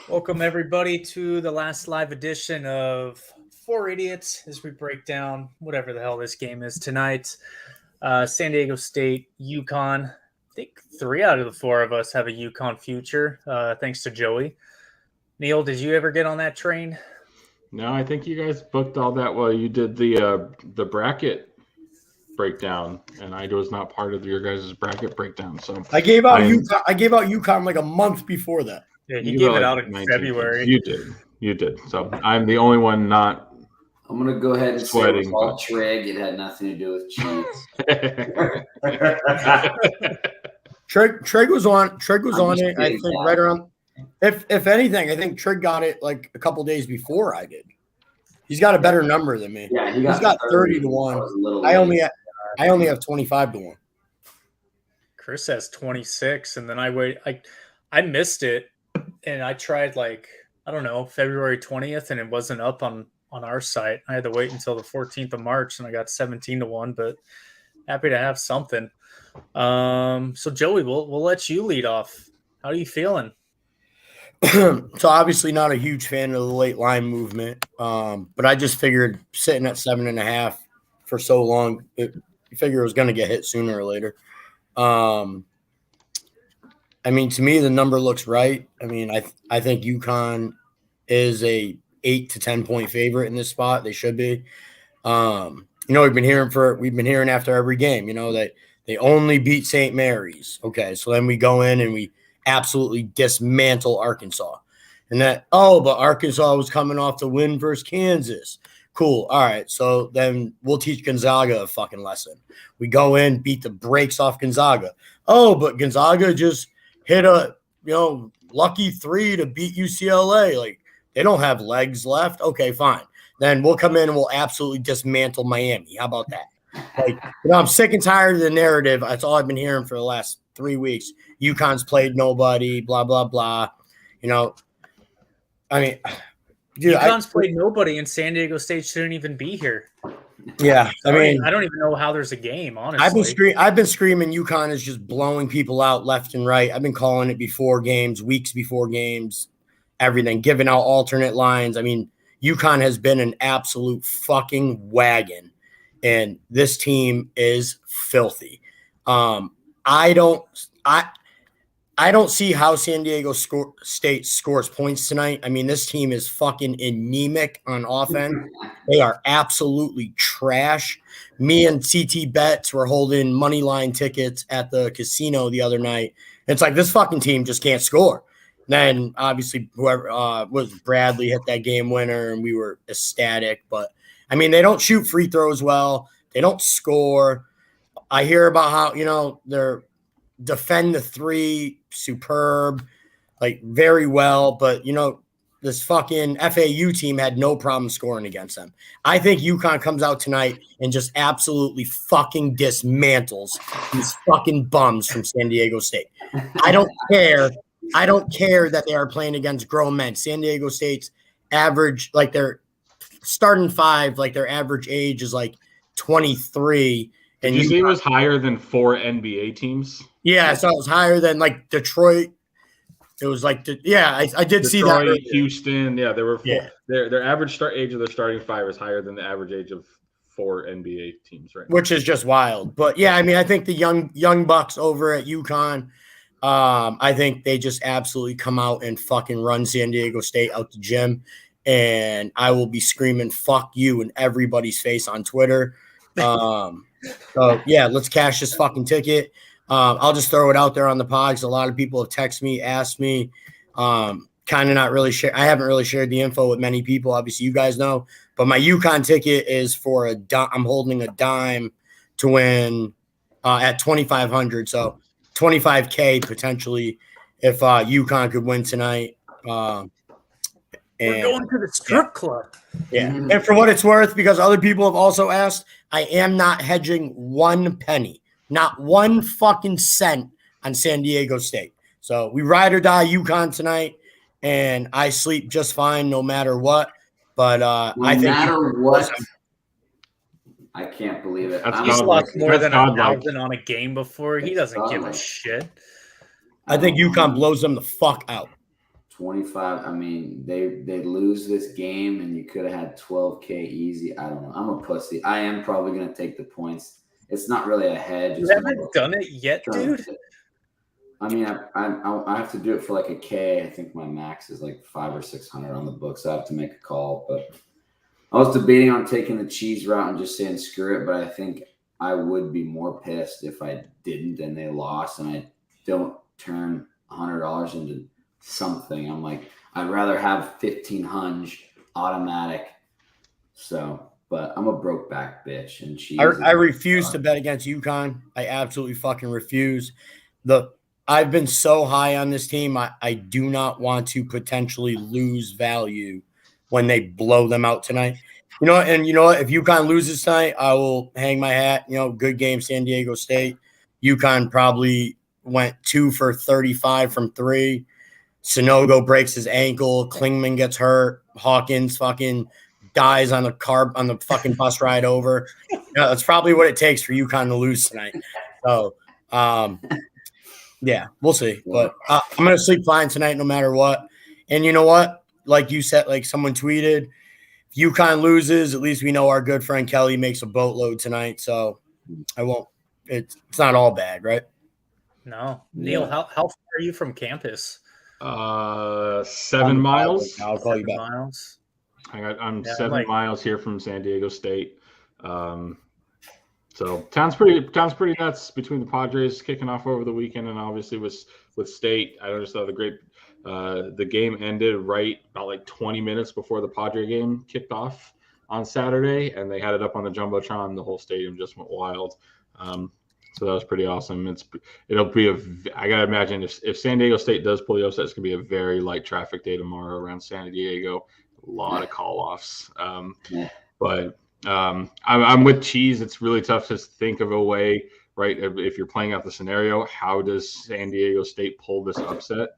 Welcome, everybody, to the last live edition of Four Idiots as we break down whatever the hell this game is tonight. San Diego State, UConn. I think 3 out of the 4 of us have a UConn future, thanks to Joey. Neil, did you ever get on that train? No, I think you guys booked all that while you did the bracket breakdown, and I was not part of your guys' bracket breakdown. So I gave out UConn like a month before that. Yeah, he gave it out in February. You did. So I'm the only one not. I'm gonna go ahead and sweating, say it was all trig. It had nothing to do with cheats. Trig was on it. I think right around. If anything, I think Trig got it like a couple days before I did. He's got a better number than me. Yeah, he's got 30 to 1. I only have 25 to 1. Chris has 26, and then I missed it, and I tried February 20th, and it wasn't up on our site. I had to wait until the 14th of March, and I got 17 to 1. But happy to have something. So Joey, we'll let you lead off. How are you feeling? So obviously not a huge fan of the late line movement, but I just figured sitting at 7.5 for so long, you figure it was going to get hit sooner or later. I mean, to me, the number looks right. I mean, I think UConn is a 8 to 10 point favorite in this spot. They should be. We've been hearing after every game, that they only beat St. Mary's. Okay, so then we go in and we absolutely dismantle Arkansas. And but Arkansas was coming off the win versus Kansas. Cool. All right. So then we'll teach Gonzaga a fucking lesson. We go in, beat the brakes off Gonzaga. Oh, but Gonzaga just hit a, lucky 3 to beat UCLA. Like, they don't have legs left. Okay, fine. Then we'll come in and we'll absolutely dismantle Miami. How about that? I'm sick and tired of the narrative. That's all I've been hearing for the last 3 weeks. UConn's played nobody, blah, blah, blah. UConn's played nobody, and San Diego State shouldn't even be here. Yeah, I don't even know how there's a game, honestly. I've been screaming UConn is just blowing people out left and right. I've been calling it before games, weeks before games, everything, giving out alternate lines. I mean, UConn has been an absolute fucking wagon, and this team is filthy. I don't see how San Diego State scores points tonight. I mean, this team is fucking anemic on offense. They are absolutely trash. Me and CT Betts were holding money line tickets at the casino the other night. It's like this fucking team just can't score. Then obviously whoever was Bradley hit that game winner, and we were ecstatic. But I mean, they don't shoot free throws well. They don't score. I hear about how they're defend the 3 superb, like very well, but this fucking FAU team had no problem scoring against them. I think UConn comes out tonight and just absolutely fucking dismantles these fucking bums from San Diego State. I don't care that they are playing against grown men. San Diego State's average, like their starting 5, like their average age is like 23. And you see it was higher than 4 NBA teams? Yeah, so it was higher than like Detroit. It was like, I did see that. Detroit, Houston, they were 4. Yeah. Their average start age of their starting 5 is higher than the average age of 4 NBA teams right now. Which is just wild. But yeah, I mean, I think the young bucks over at UConn, I think they just absolutely come out and fucking run San Diego State out the gym. And I will be screaming "fuck you" in everybody's face on Twitter. So yeah, let's cash this fucking ticket. I'll just throw it out there on the pods. A lot of people have texted me, asked me, kind of not really share. I haven't really shared the info with many people. Obviously, you guys know, but my UConn ticket is for I'm holding a dime to win at 2,500. So 25K potentially if UConn could win tonight. We're going to the strip club. Yeah. And for what it's worth, because other people have also asked, I am not hedging 1 penny, not 1 fucking cent on San Diego State. So we ride or die UConn tonight, and I sleep just fine no matter what. But I think no matter what, I can't believe it. He's lost more than 1,000 on a game before. He doesn't give a shit. I think UConn blows them the fuck out. 25. I mean, they lose this game, and you could have had 12K easy. I don't know. I'm a pussy. I am probably gonna take the points. It's not really a hedge. You It's haven't more done it yet, trying dude. to- I mean, I have to do it for like a K. I think my max is like 500 or 600 on the book, so I have to make a call. But I was debating on taking the cheese route and just saying screw it. But I think I would be more pissed if I didn't and they lost, and I don't turn $100 into something. I'm like, I'd rather have 1,500 automatic. So, but I'm a broke back bitch, and cheese. I refuse to bet against UConn. I absolutely fucking refuse. I've been so high on this team. I do not want to potentially lose value when they blow them out tonight. You know, and you know what? If UConn loses tonight, I will hang my hat. You know, good game, San Diego State. UConn probably went 2 for 35 from 3. Sonogo breaks his ankle. Klingman gets hurt. Hawkins fucking dies on the fucking bus ride over. That's probably what it takes for UConn to lose tonight. So, yeah, we'll see. But I'm going to sleep fine tonight no matter what. And you know what? Like you said, like someone tweeted, if UConn loses, at least we know our good friend Kelly makes a boatload tonight. So I won't – it's not all bad, right? No. Neil, how far are you from campus? 7 miles. I'll call you 7 back. miles. I'm Yeah, 7 like- miles here from San Diego State. So town's pretty nuts between the Padres kicking off over the weekend and obviously with State. I just saw the game ended right about like 20 minutes before the Padre game kicked off on Saturday, and they had it up on the Jumbotron. The whole stadium just went wild. So that was pretty awesome. It'll be I gotta imagine if San Diego State does pull the upset, it's gonna be a very light traffic day tomorrow around San Diego. A lot of call-offs. But I'm with Cheese. It's really tough to think of a way, right? If you're playing out the scenario, how does San Diego State pull this upset?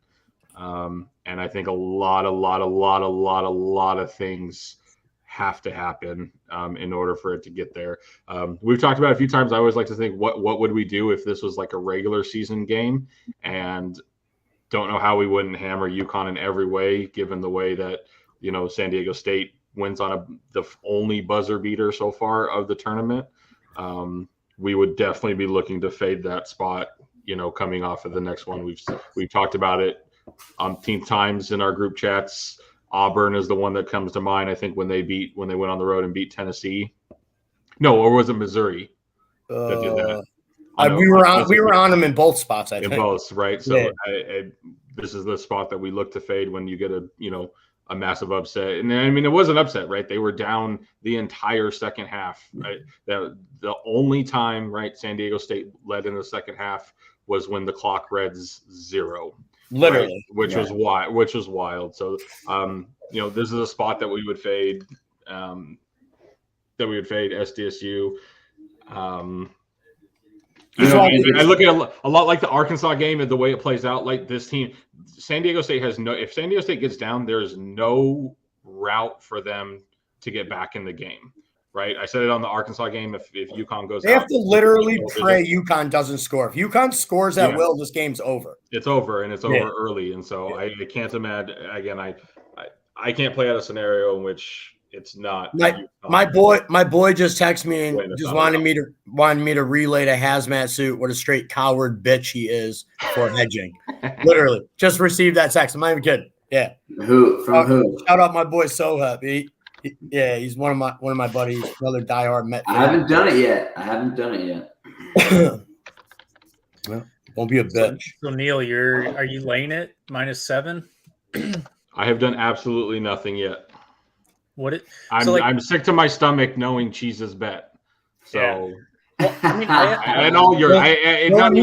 And I think a lot of things have to happen in order for it to get there. We've talked about it a few times. I always like to think, what would we do if this was like a regular season game? And don't know how we wouldn't hammer UConn in every way, given the way that, you know, San Diego State wins on the only buzzer beater so far of the tournament. We would definitely be looking to fade that spot, you know, coming off of the next one. We've talked about it umpteenth times in our group chats. Auburn is the one that comes to mind. I think when they went on the road and beat Tennessee. No, or was it Missouri that did that? We were on them in both spots, I think. In both, right? So Yeah. This is the spot that we look to fade when you get a massive upset. And I mean, it was an upset, right? They were down the entire second half. Right? The only time, right, San Diego State led in the second half was when the clock read 0. Literally. Right? Which was wild. So, this is a spot that we would fade, SDSU. I look at it a lot like the Arkansas game and the way it plays out. Like this team, San Diego State if San Diego State gets down, there's no route for them to get back in the game. Right? I said it on the Arkansas game. If UConn goes, they have to literally pray UConn doesn't score. If UConn scores at will, this game's over. It's over, and it's over early. And so I can't imagine. Again, I can't play out a scenario in which it's not. My boy just texted me and just wanted me to relay to Hazmat Suit what a straight coward bitch he is for hedging. Literally, just received that text. I'm not even kidding. Yeah. Who? Shout out my boy Soheb. He's one of my buddies, another diehard Met fan. I haven't done it yet. Well, don't be a bitch. So Neil, are you laying it -7? I have done absolutely nothing yet. I'm sick to my stomach knowing Cheese's bet. So well, I mean, don't let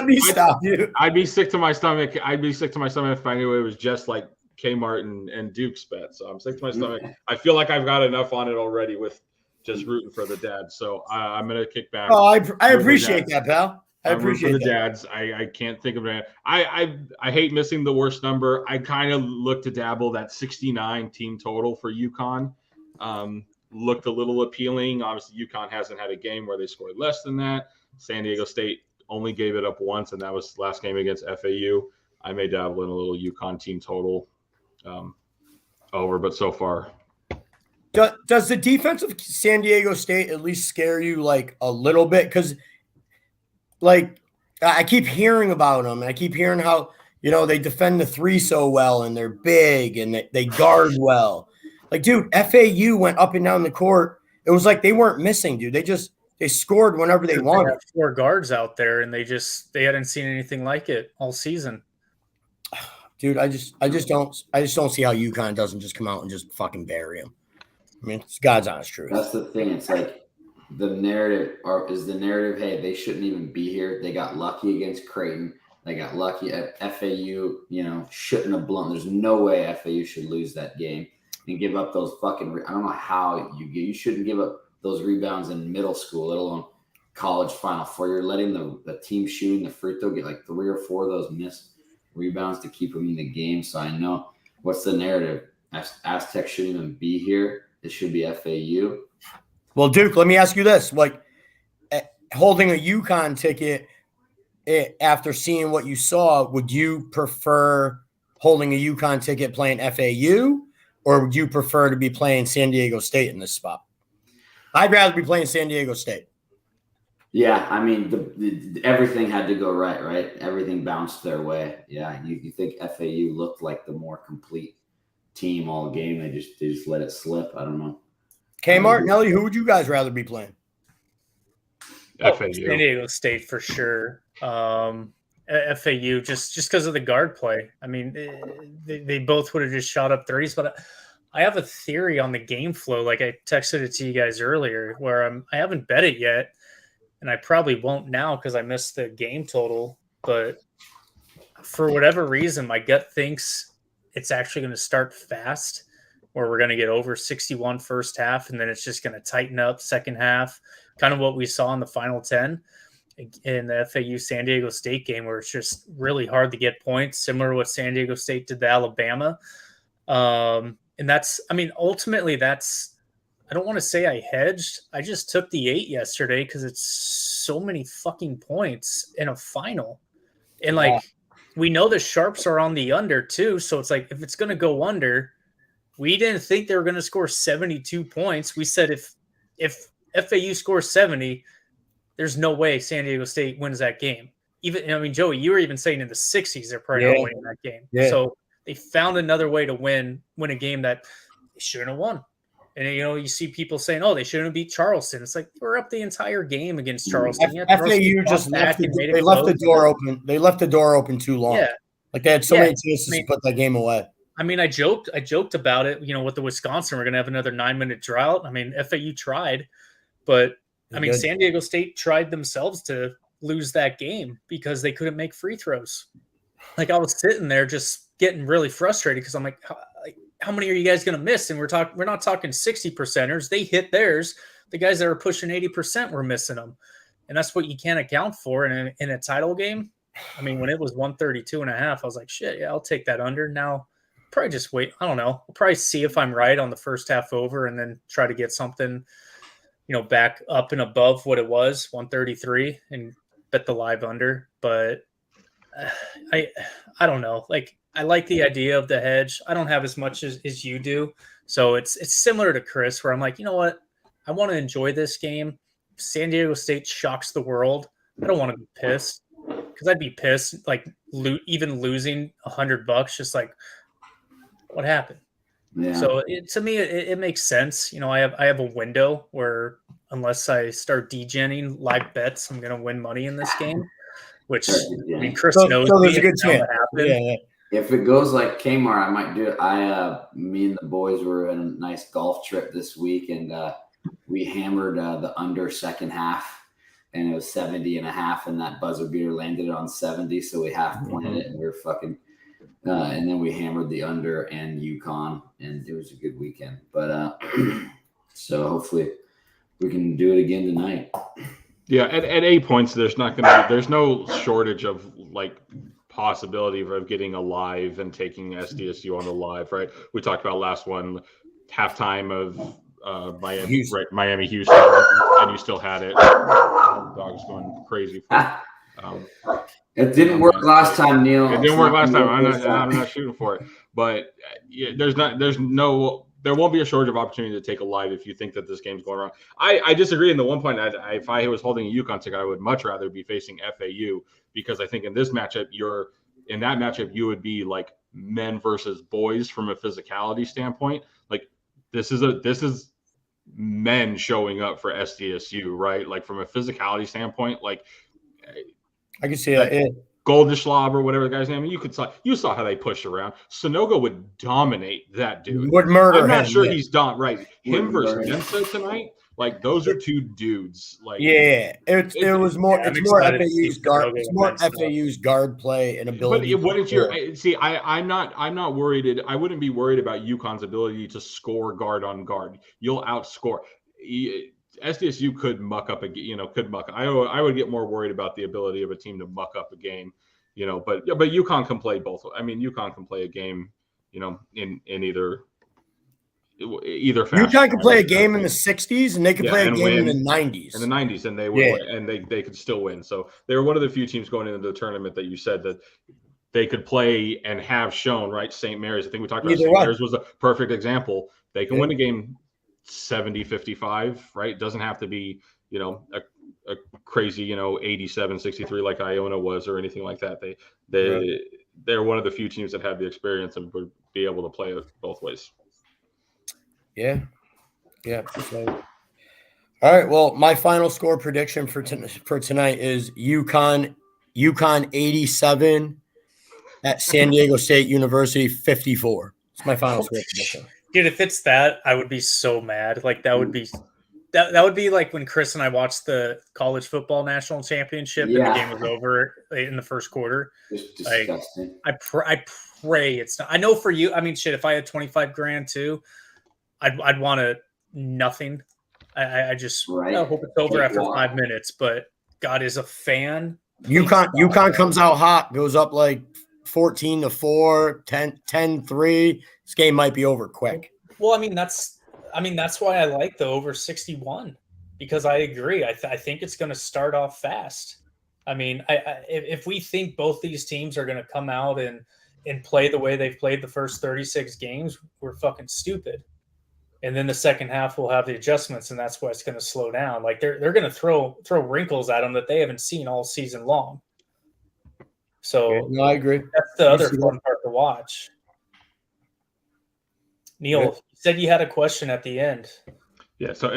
me stop you. I'd be sick to my stomach. If I knew it was just like Kmart and Duke's bet. So I'm sick to my stomach. I feel like I've got enough on it already with just rooting for the Dads. So I'm gonna kick back. Oh, I appreciate that, pal. I appreciate the Dads. I can't think of it. I hate missing the worst number. I kind of look to dabble that 69 team total for UConn. Looked a little appealing. Obviously, UConn hasn't had a game where they scored less than that. San Diego State only gave it up once, and that was last game against FAU. I may dabble in a little UConn team total over, but so far. Does the defense of San Diego State at least scare you like a little bit? Because like I keep hearing about them, and I keep hearing how they defend the three so well, and they're big, and they guard well. Like, dude, FAU went up and down the court. It was like they weren't missing, dude. They scored whenever they wanted. Had 4 guards out there, and they hadn't seen anything like it all season. Dude, I just don't see how UConn doesn't just come out and just fucking bury him. I mean, it's God's honest truth. That's the thing. It's like the narrative is the narrative, hey, they shouldn't even be here. They got lucky against Creighton. They got lucky at FAU, shouldn't have blown. There's no way FAU should lose that game and give up those fucking – I don't know how you shouldn't give up those rebounds in middle school, let alone college Final Four. You're letting the team shooting the free throw get like 3 or 4 of those missed rebounds to keep them in the game. So I know what's the narrative. Aztecs shouldn't even be here. It should be FAU. Well, Duke, let me ask you this. Like, holding a UConn ticket after seeing what you saw, would you prefer holding a UConn ticket playing FAU, or would you prefer to be playing San Diego State in this spot? I'd rather be playing San Diego State. Yeah, I mean, everything had to go right? Everything bounced their way. Yeah, you think FAU looked like the more complete team all game. They just let it slip. I don't know. Kmart, Nelly, who would you guys rather be playing? FAU. San Diego State for sure. FAU just because of the guard play. I mean, they both would have just shot up threes, but I have a theory on the game flow. Like I texted it to you guys earlier, where I haven't bet it yet, and I probably won't now because I missed the game total. But for whatever reason, my gut thinks it's actually going to start fast, where we're going to get over 61 first half, and then it's just going to tighten up second half, kind of what we saw in the Final 10 in the FAU San Diego State game, where it's just really hard to get points, similar to what San Diego State did to Alabama. And ultimately I don't want to say I hedged. I just took the 8 yesterday because it's so many fucking points in a final. And we know the sharps are on the under too. So it's like, if it's going to go under, we didn't think they were going to score 72 points. We said if FAU scores 70, there's no way San Diego State wins that game. Joey, you were even saying in the 60s they're probably not winning that game. Yeah. So they found another way to win a game that they shouldn't have won. And you see people saying, "Oh, they shouldn't have beat Charleston." It's like we're up the entire game against Charleston. FAU just left the door open. They left the door open too long. Yeah. Like they had so many chances to put that game away. I mean, I joked about it. With the Wisconsin, we're going to have another 9-minute drought. I mean, FAU tried, but San Diego State tried themselves to lose that game because they couldn't make free throws. Like I was sitting there just getting really frustrated because I'm like, how many are you guys going to miss? And we're not talking 60%ers. They hit theirs. The guys that are pushing 80% were missing them. And that's what you can't account for in a title game. I mean, when it was 132.5, I was like, shit, yeah, I'll take that under. Now, probably just wait. I don't know. I'll probably see if I'm right on the first half over and then try to get something, back up and above what it was, 133, and bet the live under. But I don't know. Like, I like the idea of the hedge. I don't have as much as you do. So it's similar to Chris, where I'm like, you know what? I want to enjoy this game. San Diego State shocks the world. I don't want to be pissed because I'd be pissed, like even losing $100, just like, what happened? Yeah. So to me, it makes sense. I have a window where unless I start degenning live bets, I'm going to win money in this game, which Chris knows. So there's a good chance. Yeah. If it goes like Kmart, I might do it. Me and the boys were on a nice golf trip this week, and we hammered the under second half, and it was 70.5, and that buzzer beater landed on 70, so we half pointed it, and we were fucking. And then we hammered the under and UConn, and it was a good weekend. But so hopefully we can do it again tonight. Yeah, at 8 points, there's no shortage of possibility of getting a live and taking SDSU on the live, right? We talked about last one, halftime of Miami Houston, and you still had it. Dog's going crazy. It didn't work last time, Neil. It didn't work last time. I'm not shooting for it. But there won't be a shortage of opportunity to take a live if you think that this game's going wrong. I disagree. In the one point, if I was holding a UConn ticket, I would much rather be facing FAU, because I think in this matchup, you would be like men versus boys from a physicality standpoint. Like this is men showing up for SDSU, right? Like from a physicality standpoint, like I can see that. Yeah. Goldischlav or whatever the guy's name. You saw how they pushed around. Sonogo would dominate that dude. Would murder him. I'm not sure yeah. he's done right. Him versus Mensa tonight, like those are two dudes. Like it was more. Yeah, it's more excited to FAU's see guard. Sonogo It's more and Mensa. FAU's guard play and ability. But wouldn't you see? I'm not worried. I wouldn't be worried about UConn's ability to score guard on guard. You'll outscore. SDSU could muck up I would get more worried about the ability of a team to muck up a game, But UConn can play both. I mean, UConn can play a game, in either fashion. UConn can play a game in the 60s, and they can play a game in the 90s. In the 90s, and they would, and they could still win. So they were one of the few teams going into the tournament that you said that they could play and have shown, right? St. Mary's. I think we talked about St. Mary's was a perfect example. They can win a game 70-55, right? It doesn't have to be, a crazy, 87-63 like Iona was or anything like that. They're one of the few teams that have the experience and would be able to play it both ways. Yeah. So, all right. Well, my final score prediction for tonight is UConn 87 at San Diego State University 54. It's my final score prediction. Dude, if it's that, I would be so mad. Like that would be like when Chris and I watched the college football national championship and the game was over in the first quarter. It's disgusting. I pray it's not. I know for you, I mean, shit, if I had 25 grand too, I'd want nothing. I just hope it's over after 5 minutes. But God, is a fan. UConn comes out hot, goes up like 14-4, 10-3. This game might be over quick. Well, I mean that's why I like the over 61, because I agree. I think it's going to start off fast. I mean, if we think both these teams are going to come out and play the way they've played the first 36 games, we're fucking stupid. And then the second half will have the adjustments, and that's why it's going to slow down. Like they're going to throw wrinkles at them that they haven't seen all season long. So I agree. That's the other fun part to watch. Neil, you said you had a question at the end. Yeah. So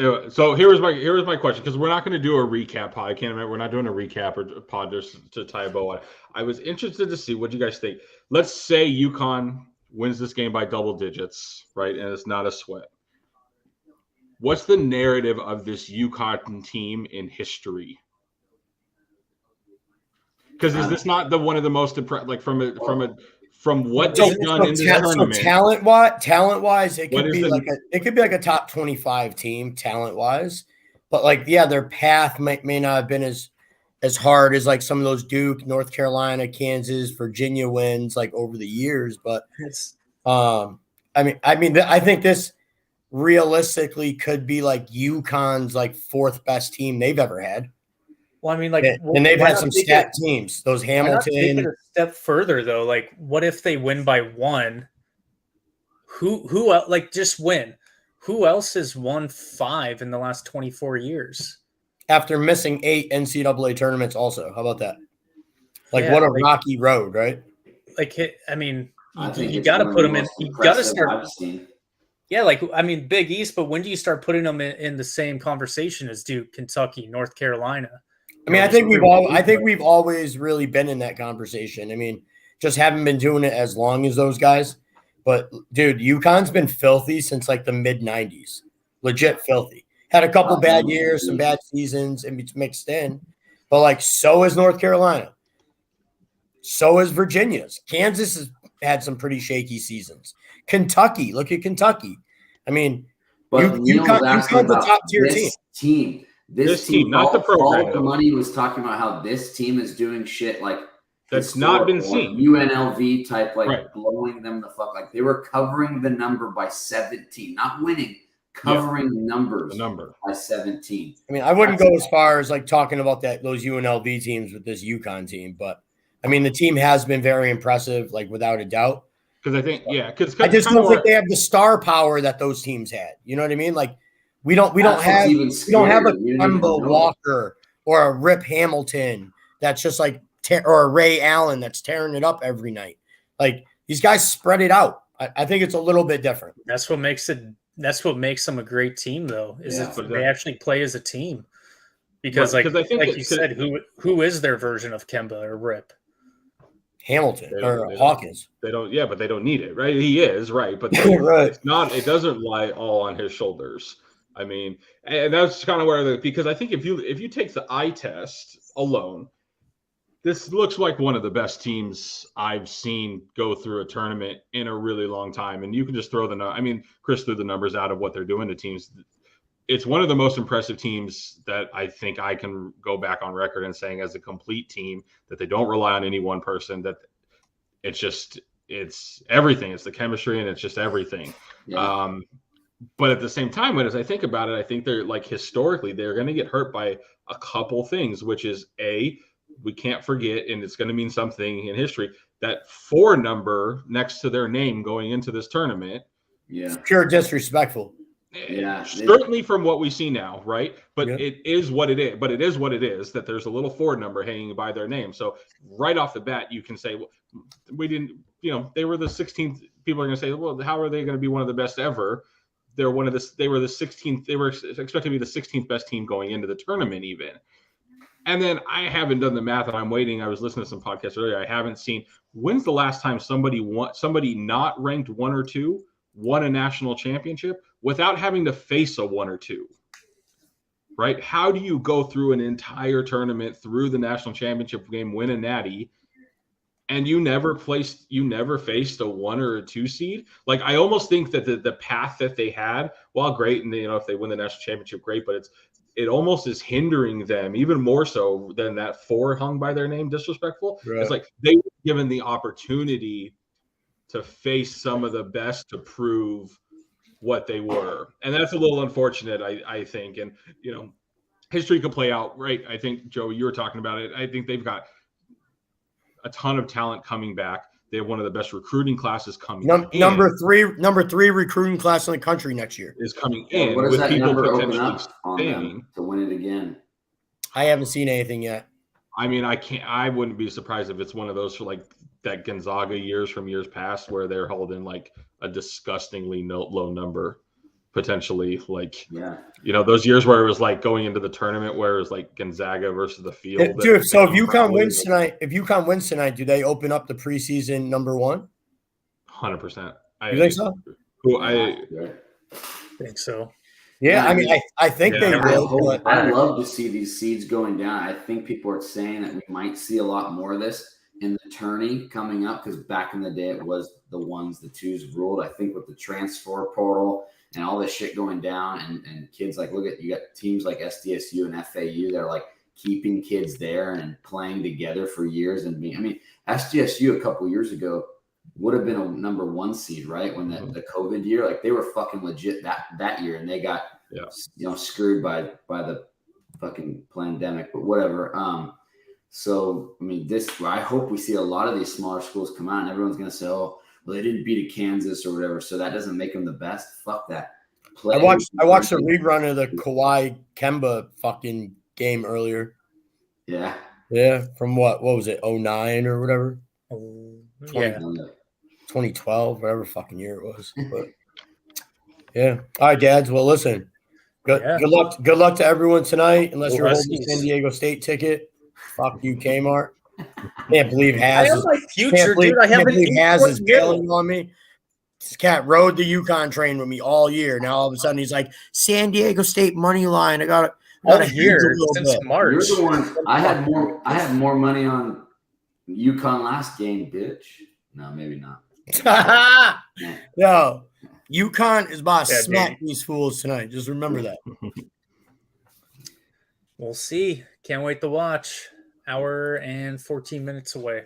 here was my question, because we're not going to do a recap pod. I can't remember. We're not doing a recap or pod just to tie a bow on. I was interested to see what you guys think. Let's say UConn wins this game by double digits, right? And it's not a sweat. What's the narrative of this UConn team in history? Because is this not one of the most impressive? Like from what they've done in this tournament? Talent wise, it could be like a top 25 team talent wise, but their path may not have been as hard as like some of those Duke, North Carolina, Kansas, Virginia wins like over the years. But I think this realistically could be like UConn's like fourth best team they've ever had. Well, I mean, and they've had some stat teams. Those Hamilton. Take it a step further though. Like, what if they win by one? Who else? Like, just win. Who else has won 5 in the last 24 years? After missing 8 NCAA tournaments, also. How about that? What a rocky road, right? Like, I mean, you got to put them in. You got to start. Yeah, Big East. But when do you start putting them in the same conversation as Duke, Kentucky, North Carolina? I mean, I think we've always really been in that conversation. I mean, just haven't been doing it as long as those guys. But dude, UConn's been filthy since like the mid '90s. Legit filthy. Had a couple bad years, some bad seasons, and it's mixed in. But so is North Carolina. So is Virginia's. Kansas has had some pretty shaky seasons. Kentucky, look at Kentucky. I mean, UConn's a top tier team. This team, not the program. Money was talking about how this team is doing shit that's not been seen. UNLV type, blowing them the fuck. Like they were covering the number by 17, not winning, covering numbers The number. by 17. I mean, I wouldn't go as far as like talking about those UNLV teams with this UConn team, but I mean, the team has been very impressive, like without a doubt. Because I think, because I just don't think they have the star power that those teams had. You know what I mean? Like we don't have a Kemba Walker or a Rip Hamilton that's just like or a Ray Allen that's tearing it up every night. Like these guys spread it out. I think it's a little bit different. That's what makes them a great team, though. They actually play as a team. Because right, I think like you said, who is their version of Kemba or Rip? Hamilton or Hawkins. They don't, but they don't need it, right? He is, right, but right. It's not. It doesn't lie all on his shoulders. I mean, and that's kind of where because I think if you take the eye test alone, this looks like one of the best teams I've seen go through a tournament in a really long time. And you can just throw Chris threw the numbers out of what they're doing to teams. It's one of the most impressive teams that I think I can go back on record and saying as a complete team that they don't rely on any one person, that it's everything. It's the chemistry and it's just everything. Yeah. But at the same time, as I think about it, I think they're like historically, they're going to get hurt by a couple things, which is we can't forget, and it's going to mean something in history, that 4 number next to their name going into this tournament. Yeah. Pure disrespectful. Yeah, certainly from what we see now, right? But it is what it is. But it is what it is that there's a little 4 number hanging by their name. So right off the bat, you can say, well, we didn't. They were the 16th. People are going to say, well, how are they going to be one of the best ever? They were the 16th. They were expected to be the 16th best team going into the tournament, even. And then I haven't done the math, and I'm waiting. I was listening to some podcasts earlier. I haven't seen when's the last time somebody not ranked 1 or 2 won a national championship without having to face a 1 or 2, right? How do you go through an entire tournament through the national championship game, win a natty, and you never faced a 1 or a 2 seed? Like, I almost think that the path that they had, while great, and if they win the national championship, great, but it almost is hindering them even more so than that 4 hung by their name, disrespectful. Right. It's like they were given the opportunity to face some of the best to prove what they were. And that's a little unfortunate, I think. And, history could play out, right? I think, Joe, you were talking about it. I think they've got a ton of talent coming back. They have one of the best recruiting classes coming in. Number three recruiting class in the country next year is coming in. What does that number open up on them to win it again? I haven't seen anything yet. I mean, I wouldn't be surprised if it's one of those for like that Gonzaga years from years past where they're holding like a disgustingly low number, potentially. Like, those years where it was like going into the tournament where it was like Gonzaga versus the field. Dude, so if UConn wins tonight, do they open up the preseason number 1? 100%. You think so? I think so. Yeah, I mean, I think they will. I'd love to see these seeds going down. I think people are saying that we might see a lot more of this in the tourney coming up, because back in the day it was the 1s, the 2s ruled. I think with the transfer portal and all this shit going down, and kids like, you got teams like SDSU and FAU that are like keeping kids there and playing together for years. And SDSU a couple years ago would have been a number 1 seed, right? When the COVID year, like they were fucking legit that year, and they got screwed by the fucking pandemic, but whatever. So I hope we see a lot of these smaller schools come out, and everyone's gonna say, oh, well, they didn't beat a Kansas or whatever, so that doesn't make them the best. Fuck that. I watched a rerun of the Kawhi Kemba fucking game earlier. Yeah. Yeah, from what was it, 09 or whatever? 2012, whatever fucking year it was. But yeah. All right, dads. Well, listen. Good luck to everyone tonight, unless you're holding a San Diego State ticket. Fuck you, Kmart. Can't believe Has is bailing on me. This cat rode the UConn train with me all year. Now all of a sudden he's like, San Diego State money line. I got a year since March. You're the one. I had more money on UConn last game, bitch. No, maybe not. Yo, UConn is about to smack these fools tonight. Just remember that. We'll see. Can't wait to watch. Hour and 14 minutes away.